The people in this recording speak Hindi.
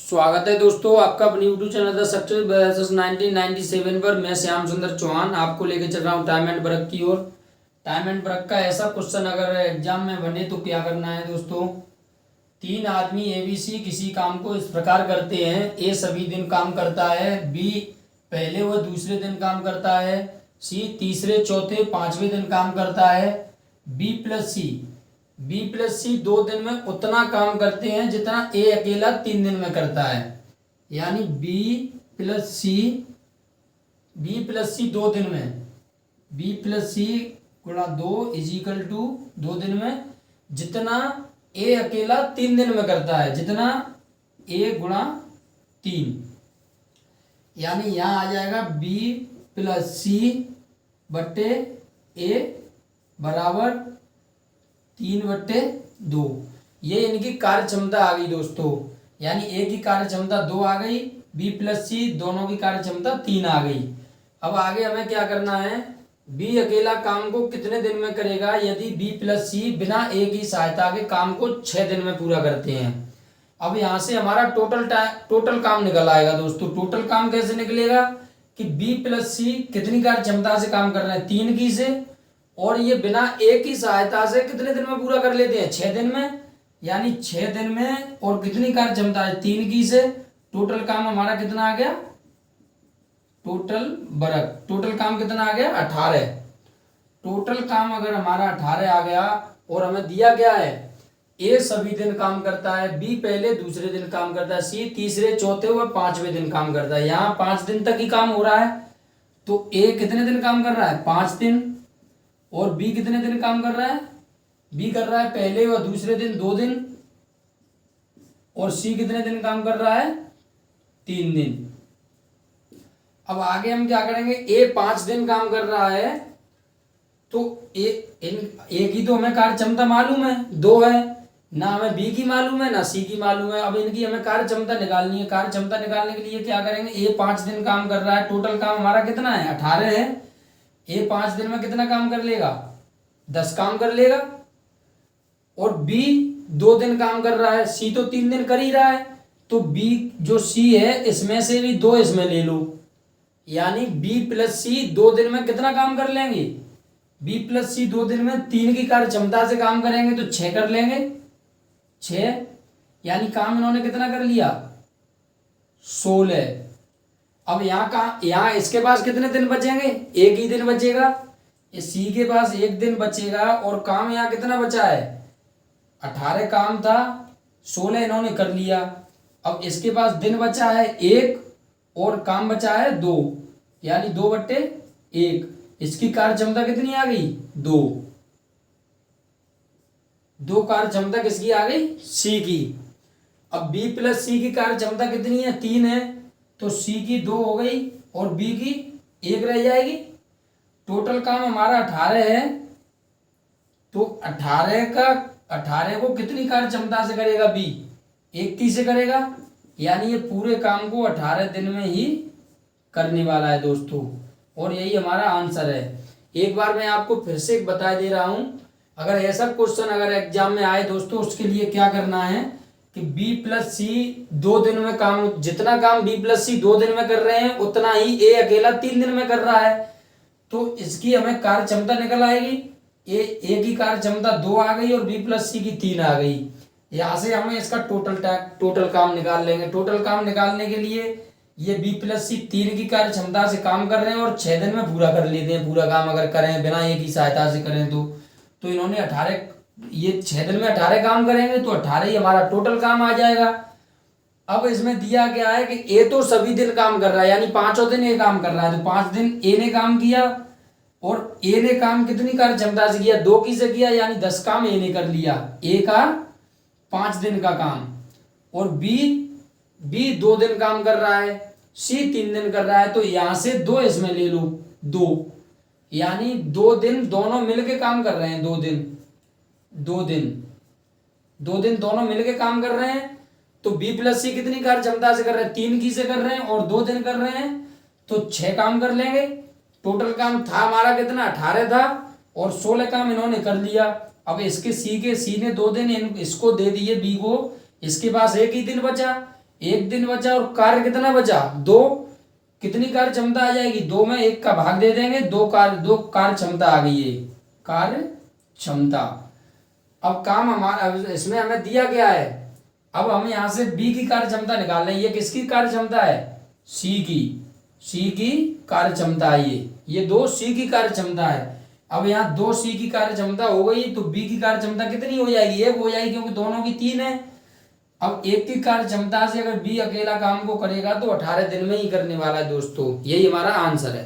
स्वागत है दोस्तों आपका अपने YouTube channel the success versus 1997 पर। मैं श्याम सुंदर चौहान आपको लेके चल रहा हूँ टाइम एंड वर्क की ओर। टाइम एंड वर्क का ऐसा क्वेश्चन अगर एग्जाम में बने तो क्या करना है दोस्तों। तीन आदमी एबीसी किसी काम को इस प्रकार करते हैं। ए सभी दिन काम करता है, बी पहले व दूसरे दिन काम करता है, सी तीसरे चौथे पांचवें दिन काम करता है। बी प्लस सी 2 दिन में उतना काम करते हैं जितना ए अकेला 3 दिन में करता है। यानी बी प्लस सी 2 दिन में, बी+c × 2 = 2 दिन में जितना ए अकेला 3 दिन में करता है, जितना ए × 3। यानी यहाँ आ जाएगा B+C/A = 3/2। ये इनकी कार्य क्षमता आ गई दोस्तों। यानी ए की कार्य क्षमता 2 आ गई, B+C दोनों की कार्य क्षमता 3 आ गई। अब आगे हमें क्या करना है, बी अकेला काम को कितने दिन में करेगा। यदि B+C बिना ए की सहायता के काम को 6 दिन में पूरा करते हैं। अब यहाँ से हमारा टोटल काम निकल आएगा दोस्तों। टोटल काम कैसे निकलेगा कि B+C कितनी कार्य क्षमता से काम कर रहे हैं, 3 की से, और ये बिना ए की सहायता से कितने दिन में पूरा कर लेते हैं, 6 दिन में। यानी 6 दिन में, और कितनी कार्य क्षमता है, 3 की से। टोटल काम हमारा कितना आ गया, टोटल काम कितना आ गया, 18। टोटल काम अगर हमारा 18 आ गया और हमें दिया गया है ए सभी दिन काम करता है, बी पहले दूसरे दिन काम करता है, सी तीसरे चौथे व पांचवें दिन काम करता है। यहाँ 5 दिन तक ही काम हो रहा है, तो ए कितने दिन काम कर रहा है, 5 दिन। और बी कितने दिन काम कर रहा है, बी कर रहा है पहले व दूसरे दिन 2 दिन। और सी कितने दिन काम कर रहा है, 3 दिन। अब आगे हम क्या करेंगे, ए 5 दिन काम कर रहा है, तो ए की तो हमें कार्य क्षमता मालूम है, 2 है, ना हमें बी की मालूम है ना सी की मालूम है। अब इनकी हमें कार्य क्षमता निकालनी है। कार्य क्षमता निकालने के लिए क्या करेंगे, ए 5 दिन काम कर रहा है, टोटल काम हमारा कितना है, 18 है। ए 5 दिन में कितना काम कर लेगा, 10 काम कर लेगा। और बी 2 दिन काम कर रहा है, सी तो 3 दिन कर ही रहा है, तो बी जो सी है इसमें से भी 2 इसमें ले लो। यानी B+C 2 दिन में कितना काम कर लेंगे, B+C 2 दिन में 3 की कार्य क्षमता से काम करेंगे तो 6 कर लेंगे, 6। यानी काम इन्होंने कितना कर लिया, 16। अब यहाँ इसके पास कितने दिन बचेंगे, एक ही दिन बचेगा। सी के पास 1 दिन बचेगा, और काम यहाँ कितना बचा है, 18 काम था, 16 इन्होंने कर लिया। अब इसके पास दिन बचा है 1 और काम बचा है 2, यानी 2/1। इसकी कार्य क्षमता कितनी आ गई, 2 कार्य क्षमता किसकी आ गई, सी की। अब B+C की कार्य क्षमता कितनी है, 3 है, तो सी की 2 हो गई और बी की 1 रह जाएगी। टोटल काम हमारा 18 है, तो 18 को कितनी कार्य क्षमता से करेगा, बी 1 से करेगा। यानी ये पूरे काम को 18 दिन में ही करने वाला है दोस्तों, और यही हमारा आंसर है। एक बार मैं आपको फिर से बता दे रहा हूं, अगर ऐसा क्वेश्चन अगर एग्जाम में आए दोस्तों, उसके लिए क्या करना है कि B+C 2 दिन में काम, जितना काम B+C 2 दिन में कर रहे हैं उतना ही ए अकेला 3 दिन में कर रहा है। तो इसकी हमें कार्य क्षमता निकल आएगी। ए की कार्य क्षमता 2 आ गई और B+C की 3 आ गई। यहाँ से हमें इसका टोटल काम निकाल लेंगे। टोटल काम निकालने के लिए ये B+C 3 की कार्य क्षमता से काम कर रहे हैं और 6 दिन में पूरा कर लेते हैं। पूरा काम अगर करें बिना ए की सहायता से करें तो इन्होंने 18, ये 6 दिन में 18 काम करेंगे, तो 18 ही हमारा टोटल काम आ जाएगा। अब इसमें दिया गया है कि ए तो सभी दिन काम कर रहा है, यानी 5 दिन ए काम कर रहा है, तो 5 दिन ए ने काम किया, और ए ने काम कितनी कार्य क्षमता से किया, 2 की से किया, यानी 10 काम ए ने कर लिया, ए का 5 दिन का काम। और बी 2 दिन काम कर रहा है, सी 3 दिन कर रहा है, तो यहां से 2 इसमें ले लो, 2। यानी 2 दिन दोनों मिलके काम कर रहे हैं, 2 दिन दोनों मिलके काम कर रहे हैं। तो B+C कितनी कार्य क्षमता से कर रहे हैं, 3 की से कर रहे हैं, और 2 दिन कर रहे हैं, तो 6 काम कर लेंगे। टोटल काम था हमारा कितना, 18 था, और 16 काम इन्होंने कर लिया। अब इसके सी ने 2 दिन इसको दे दिए बी को, इसके पास एक ही दिन बचा, एक दिन बचा और कार्य कितना बचा, 2। कितनी कार्य क्षमता आ जाएगी, 2 में 1 का भाग दे देंगे, 2 कार्य क्षमता आ गई है, कार्य क्षमता। अब काम हमारा, अब इसमें हमें दिया गया है, अब हम यहाँ से बी की कार्य क्षमता निकाल रहे हैं। ये किसकी कार्य क्षमता है, सी की कार्य क्षमता है, ये 2 सी की कार्य क्षमता है। अब यहाँ 2 सी की कार्य क्षमता हो गई तो बी की कार्य क्षमता कितनी हो जाएगी, 1 हो जाएगी, क्योंकि दोनों की 3 है। अब 1 की कार्य क्षमता से अगर बी अकेला काम को करेगा तो 18 दिन में ही करने वाला है दोस्तों, यही हमारा आंसर है।